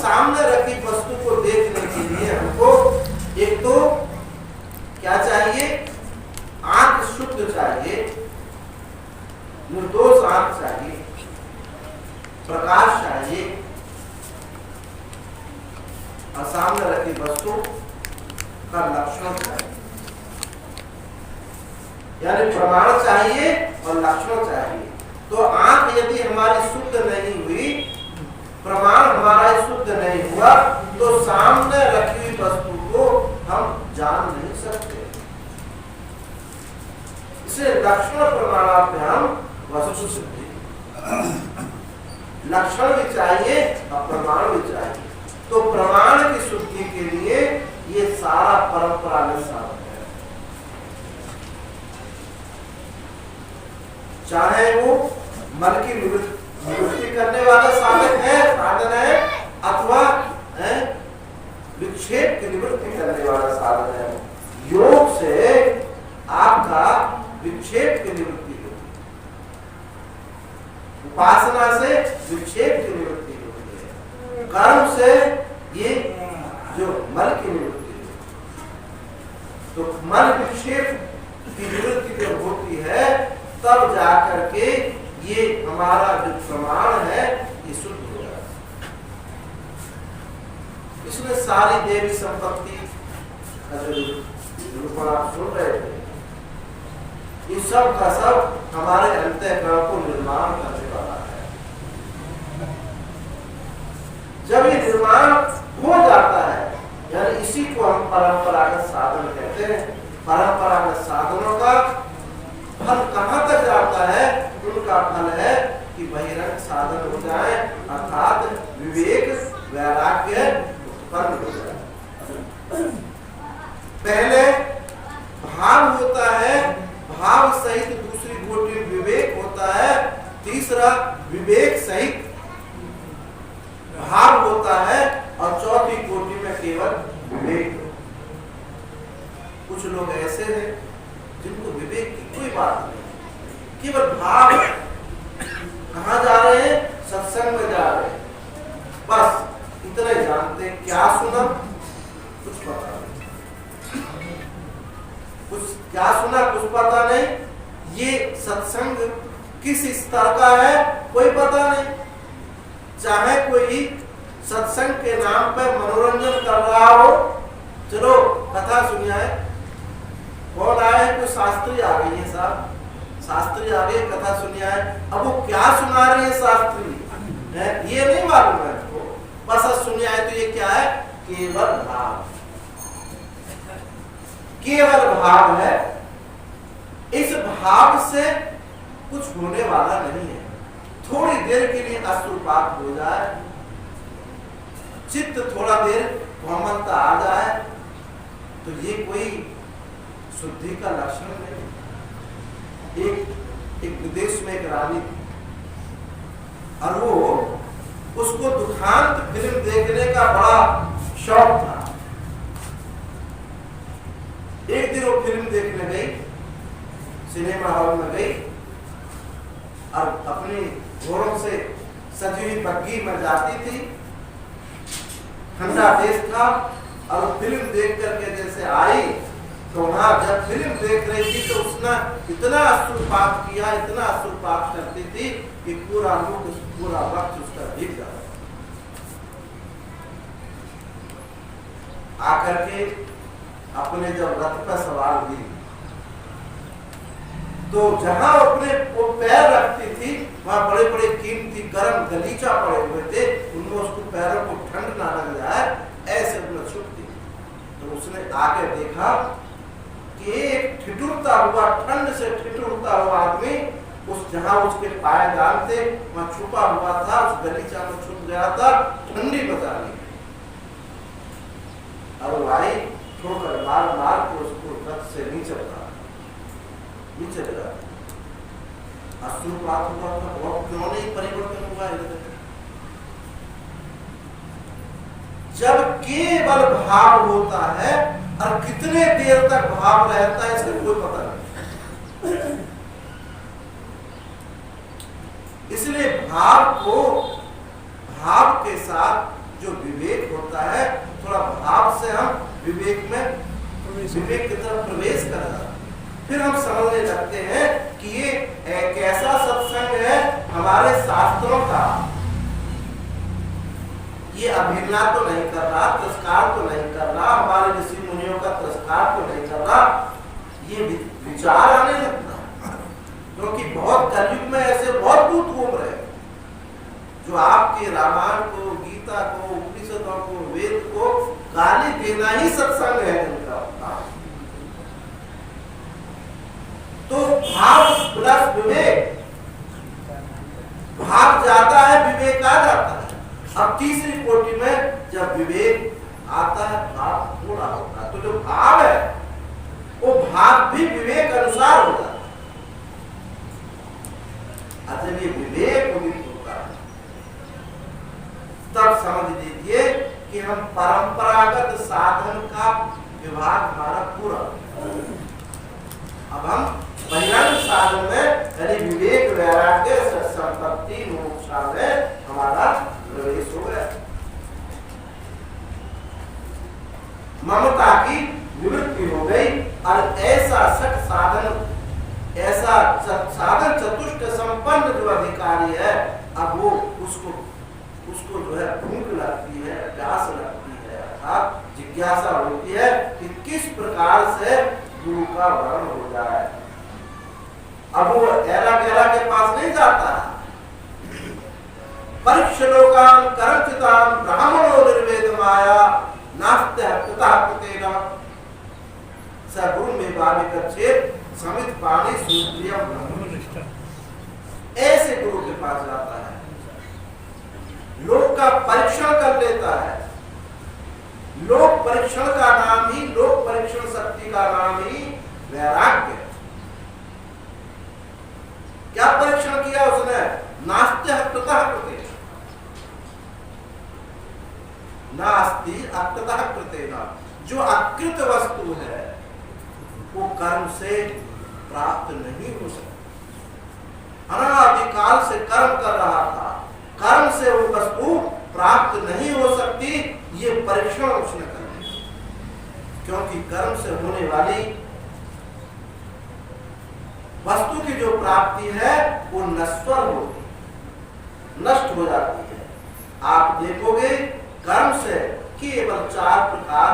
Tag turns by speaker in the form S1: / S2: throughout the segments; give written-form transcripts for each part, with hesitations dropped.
S1: सामने रखी वस्तु को देखने के लिए हमको एक तो क्या चाहिए, आंख शुद्ध चाहिए, निर्दोष आंख चाहिए, प्रकाश चाहिए, और सामने रखी वस्तु का लक्षण चाहिए, यानी प्रमाण चाहिए और लक्षण चाहिए। तो आंख यदि हमारी शुद्ध नहीं हुई, प्रमाण हमारा शुद्ध नहीं हुआ, तो सामने रखी हुई वस्तु को हम जान नहीं सकते। इसे लक्षण प्रमाणाभ्याम वस्तु सिद्धि, लक्षण भी चाहिए और प्रमाण भी चाहिए। तो प्रमाण की शुद्धि के लिए ये सारा परंपरागत साधन है, चाहे वो मन की निवृत्ति करने वाला साधन है अथवा विक्षेप की निवृत्ति करने वाला साधन है। योग से आपका विक्षेप की निवृत्ति होती है, उपासना से विक्षेप की निवृत्ति होती है, कर्म से ये जो मन की निवृत्ति होती है। तो मन विक्षेप की निवृत्ति जब होती है तब जाकर के ये हमारा जो प्रमाण है ये शुद्ध हो जाता है। इसमें सारी देवी संपत्ति का जो निरूपण आप सुन रहे थे, ये सब का सब हमारे अंतःकरण को निर्माण करने वाला है। जब ये निर्माण हो जाता है, यानी इसी को हम परंपरागत साधन कहते हैं। परंपरागत साधनों का फल कहाँ तक जाता है? उनका फल है कि बहिरंग साधन हो जाए, अर्थात विवेक वैराग्य उत्पन्न हो जाए। पहले भाव होता है, भाव सहित दूसरी कोटि विवेक होता है, तीसरा विवेक सहित भाव होता है, और चौथी कोटि में केवल विवेक। कुछ लोग ऐसे हैं जिनको विवेक की कोई बात नहीं, केवल भाव है। कहाँ जा रहे हैं? सत्संग में जा रहे हैं, बस इतना ही जानते हैं। क्या सुना? कुछ पता नहीं। कुछ क्या सुना? कुछ पता नहीं। ये सत्संग किस स्तर का है कोई पता नहीं। चाहे कोई सत्संग के नाम पर मनोरंजन कर रहा हो, चलो कथा सुनिए, कौन आए? कोई शास्त्री आ गई है साहब, शास्त्री आ गए, कथा सुनिए। अब वो क्या सुना रहे हैं शास्त्री है ये नहीं मालूम है तो बस सुनिए। तो ये क्या है? केवल भाव, केवल भाव है। इस भाव से कुछ होने वाला नहीं है। थोड़ी देर के लिए अश्रुपात हो जाए, चित्त थोड़ा देर कोमलता आ जाए, तो ये कोई शुद्धि का लक्षण नहीं। एक विदेश में एक रानी थी, और वो उसको दुखांत फिल्म देखने का बड़ा शौक था। एक दिन वो फिल्म देखने गई, सिनेमा हॉल में गई, और अपनी घोड़ों से सजी हुई बग्गी में जाती थी। ठंडा देश था, और फिल्म देख करके जैसे आई, तो वहां जब फिल्म देख रही थी तो उसने इतना अश्रुपात किया, इतना अश्रुपात करती थी कि पूरा मुख, पूरा वक्त उसका भीग जाता। आकर के अपने जब रथ पर सवार हुई, तो जहां अपने वो पैर रखती थी वहां बड़े बड़े कीमती गर्म गलीचा पड़े हुए थे, उनमें उसको पैरों को ठंड ना लग जाए ऐसे उन्हें छुट्टी। तो उसने आके देखा कि एक ठिठुरता हुआ, ठंड से ठिठुरता हुआ आदमी उस जहां उसके पायदान थे वहां छुपा हुआ था, उस गलीचा में छुप गया था, ठंडी बचा ली। अब भाई ठोकर मार मार के उसको रथ से नीचे लगा। अश्रुपात हुआ था, और क्यों नहीं परिवर्तन हुआ है? जब केवल भाव होता है, और कितने देर तक भाव रहता है इसका कोई पता नहीं। इसलिए भाव को भाव के साथ जो विवेक होता है, थोड़ा भाव से हम विवेक की तरफ प्रवेश कर रहे हैं। फिर हम समझने लगते हैं कि ये एक ऐसा सत्संग है हमारे शास्त्रों का, ये अभिनय तो नहीं कर रहा, तिरस्कार तो नहीं कर रहा, हमारे ऋषि मुनियों का तिरस्कार तो नहीं कर रहा, ये विचार आने लगता है। क्योंकि बहुत कलयुग में ऐसे बहुत दूत घूम रहे हैं जो आपके रामायण को, गीता को, उपनिषदों को, वेद को गाली देना ही सत्संग है इनका। तो भाव प्लस विवेक, भाव जाता है विवेक आ जाता है। अब तीसरी कोटि में जब विवेक आता है, भाव पूरा होता है, तो जो भाव है वो भाव भी विवेक अनुसार होता है। जब ये विवेक उदित होता है तब समझ लीजिए कि हम परंपरागत साधन का विभाग हमारा पूरा। अब हम बहिरंग साधन में यानी विवेक, वैराग्य, संपत्ति, मोक्षा में हमारा प्रवेश हो गया। ममता की निवृत्ति हो गई और ऐसा सठ साधन, ऐसा साधन चतुष्ट संपन्न जो अधिकारी है, अब वो उसको जो है भूख लगती है, प्यास लगती है, अर्थात जिज्ञासा होती है कि किस प्रकार से गुरु का वर्ण हो जाए। अब वो एरा गेरा के पास नहीं जाता है। परीक्षलोकान करचितान ब्राह्मणो निर्वेद माया नास्त्य कृताकृतेन सगुण में बालिकच्छेद समित पाणी सूत्रियम ब्रह्मनिष्ठ। ऐसे गुरु के पास जाता है, लोक का परीक्षण कर लेता है। लोक परीक्षण का नाम ही, लोक परीक्षण शक्ति का नाम ही वैराग्य। क्या परीक्षण किया उसने? नास्त्य कृतः कृतेन, नास्ति अकृतः कृतेन। जो अकृत वस्तु है वो कर्म से प्राप्त नहीं हो सकती। अनादिकाल से कर्म कर रहा था, कर्म से वो वस्तु प्राप्त नहीं हो सकती, ये परीक्षण उसने कर लिया। क्योंकि कर्म से होने वाली वस्तु की जो प्राप्ति है वो नश्वर होती, नष्ट हो जाती है। आप देखोगे कर्म से केवल 4 प्रकार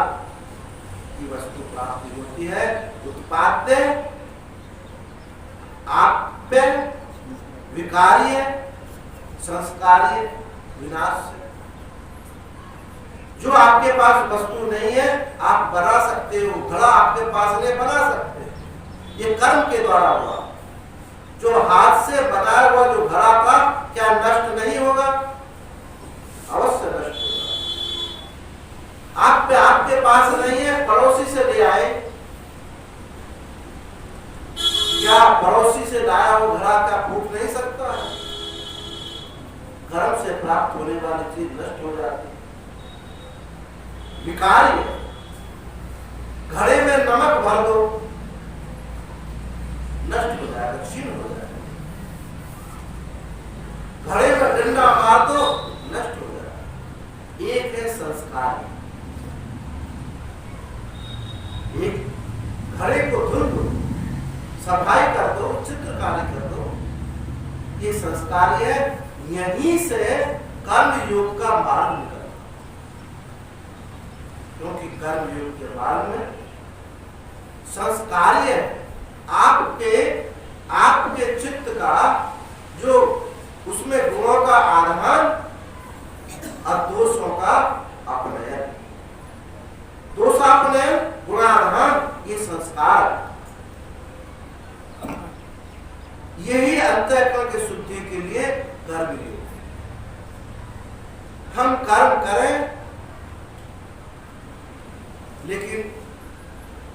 S1: की वस्तु प्राप्ति होती है: उत्पाद्य, आप्य, विकार्य, संस्कार्य, विनाश्य। जो आपके पास वस्तु नहीं है आप बना सकते हो, घड़ा आपके पास नहीं बना सकते, ये कर्म के द्वारा हुआ। जो हाथ से बनाया हुआ जो घड़ा था क्या नष्ट नहीं होगा? अवश्य नष्ट होगा। आपके पास नहीं है, पड़ोसी से ले आए, क्या पड़ोसी से लाया हुआ घड़ा क्या फूट नहीं सकता है? कर्म से प्राप्त होने वाली चीज नष्ट हो जाती है। विकार्य, घड़े में नमक भर दो, नष्ट हो जाएगा, क्षीण हो जाएगा। घड़े में डंडा मार दो, नष्ट हो जाएगा। एक है संस्कार, एक घड़े को धुल दो, सफाई कर दो, चित्रकारी कर दो, ये संस्कार है। यहीं से कर्म योग का मार्ग निकलता, क्योंकि कर्म योग के मार्ग में संस्कार्य आपके चित्त का जो उसमें गुणों का आधान और दोषों का अपनयन, दोषापनयन, गुणाधान, ये संस्कार, यही अंतःकरण की शुद्धि के लिए कर्म योग। हम कर्म करें लेकिन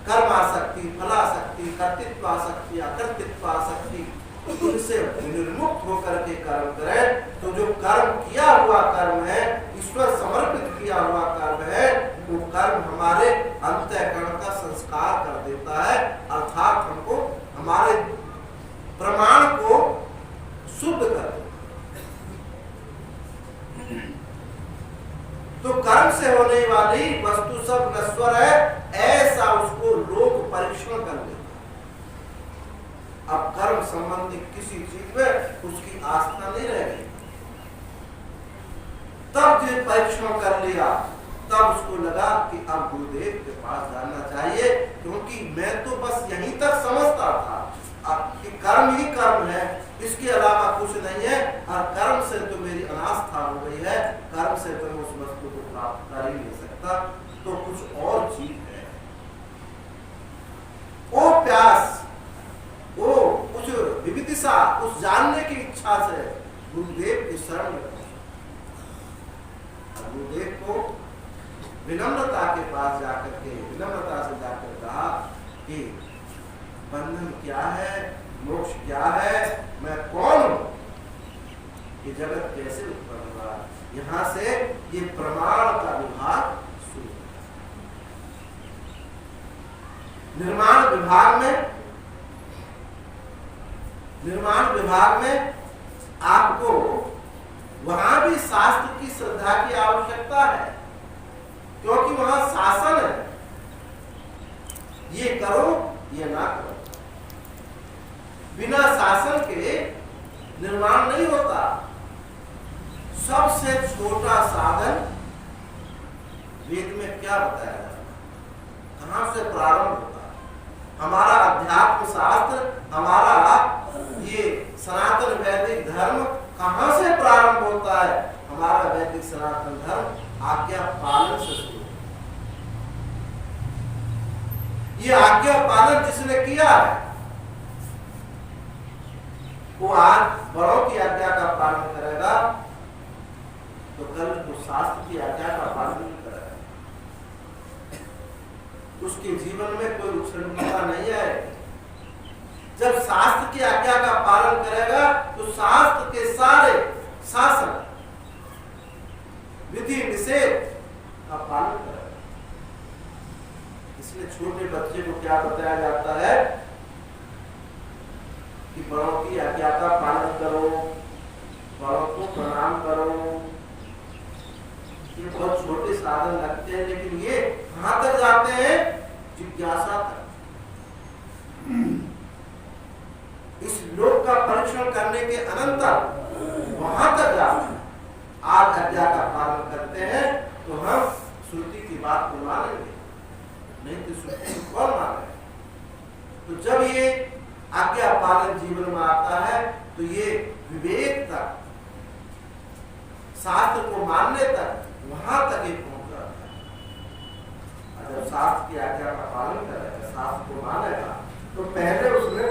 S1: कर्मासक्ति, फलासक्ति, कर्तृत्वासक्ति, अकर्तृत्वासक्ति, इनसे निर्मुक्त होकर के कर्म करें तो जो कर्म किया हुआ कर्म है, ईश्वर समर्पित किया हुआ कर्म है, वो कर्म हमारे अंतःकरण का संस्कार कर देता है। अर्थात हमको हमारे प्रमाण को शुद्ध कर देता है। तो कर्म से होने वाली वस्तु सब नश्वर है, ऐसा उसको लोग परीक्षण कर लेते। अब कर्म संबंधी किसी चीज में उसकी आस्था नहीं रह गई। तब जो परीक्षण कर लिया, तब उसको लगा कि अब गुरुदेव के पास जाना चाहिए, क्योंकि मैं तो बस यहीं तक समझता था कि कर्म ही कर्म है, इसके अलावा कुछ नहीं है, और कर्म से तो मेरी अनास्था हो गई है, कर्म से तो मैं उस वस्तु को प्राप्त कर ही नहीं सकता, तो कुछ और चीज है। वो प्यास, वो कुछ विविधिशा, उस जानने की इच्छा से गुरुदेव की शरण में गुरुदेव को विनम्रता के पास जाकर के, विनम्रता से जाकर कहा कि बंधन क्या है, मोक्ष क्या है, मैं कौन हूं, ये जगत कैसे उत्पन्न हुआ। यहां से ये प्रमाण का विभाग शुरू। निर्माण विभाग में आपको वहां भी शास्त्र की श्रद्धा की आवश्यकता है, क्योंकि वहां शासन है, ये करो ये ना करो। बिना शासन के निर्माण नहीं होता। सबसे छोटा साधन वेद में क्या बताया जाता है, कहां से प्रारंभ होता है। हमारा अध्यात्म शास्त्र, हमारा ये सनातन वैदिक धर्म कहां से प्रारंभ होता है। हमारा वैदिक सनातन धर्म आज्ञा पालन से शुरू। ये आज्ञा पालन जिसने किया है, वो आज बड़ों की आज्ञा का पालन करेगा, तो कल वो शास्त्र की आज्ञा का पालन नहीं करेगा। उसके जीवन में कोई उच्छृंखलता नहीं है। जब शास्त्र की आज्ञा का पालन करेगा, तो शास्त्र के सारे शासन, विधि निषेध का पालन करेगा। इसलिए छोटे बच्चे को क्या बताया जाता है कि बड़ों की आज्ञा का पालन करो, बड़ों को प्रणाम करो। ये बहुत छोटे साधन लगते हैं, लेकिन ये कहां तक जाते हैं, जिज्ञासा तक। इस लोक का परीक्षण करने के अनंतर वहां तक जाते हैं। आज आज्ञा का पालन करते हैं तो हम श्रुति की बात को मानेंगे, नहीं तो श्रुति को कौन माने। तो जब ये आज्ञा पालन जीवन में आता है, तो ये विवेक तक, शास्त्र को मानने तक, वहां तक ही पहुंच जाता है। जब शास्त्र की आज्ञा का पालन करेगा, शास्त्र को मानेगा, तो पहले उसमें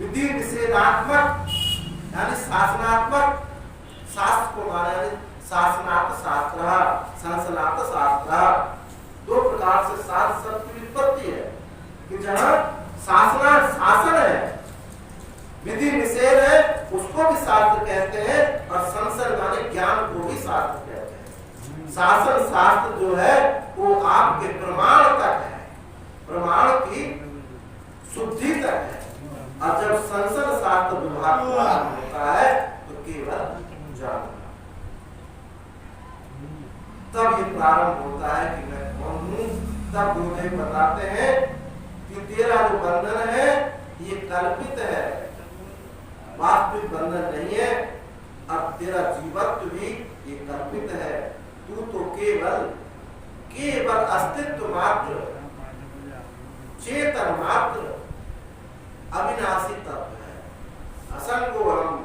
S1: विधि निषेधात्मक यानी शासनात्मक, शास्त्र को माने, यानी शासनात् शास्त्र, संसनात् शास्त्र। दो प्रकार से शास्त्र शब्द की उत्पत्ति है कि जहां शासन है, विधि निषेध है, उसको भी शास्त्र कहते हैं, और संसद माने ज्ञान को भी शास्त्र कहते हैं। शासन शास्त्र जो है वो आपके प्रमाण तक है, प्रमाण की शुद्धि तक है। और जब संसद शास्त्र विभाग होता है, तो केवल जानना। तब ये प्रारंभ होता है कि मैं कौन हूं। तब गुरुदेव बताते हैं कि तेरा जो बंधन है ये कल्पित है, वास्तविक बंधन नहीं है। अब तेरा जीवत्व भी ये कल्पित है। तू तो केवल अस्तित्व मात्र, चेतन मात्र, अविनाशी तत्व है। असंगोहम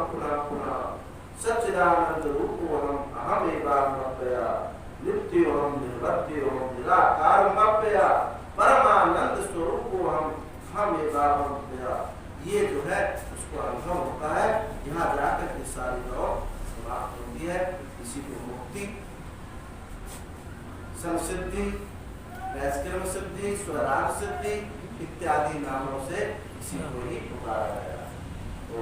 S1: पुनः पुनः सच्चिदानंद रूपोहम अहमेवाहमव्यया नित्योहम निर्वृत्योहम निराकारम अव्यया परमानंद स्वरूपोहम अहमेवाहमव्यया। ये जो है उसको अनुभव होता है। यहाँ जाकर के सारी दौड़ समाप्त होती है। इसी को मुक्ति, संसिद्धि, वैष्कर्म सिद्धि, स्वराग सिद्धि इत्यादि नामों से इसी को ही पुकारा गया। तो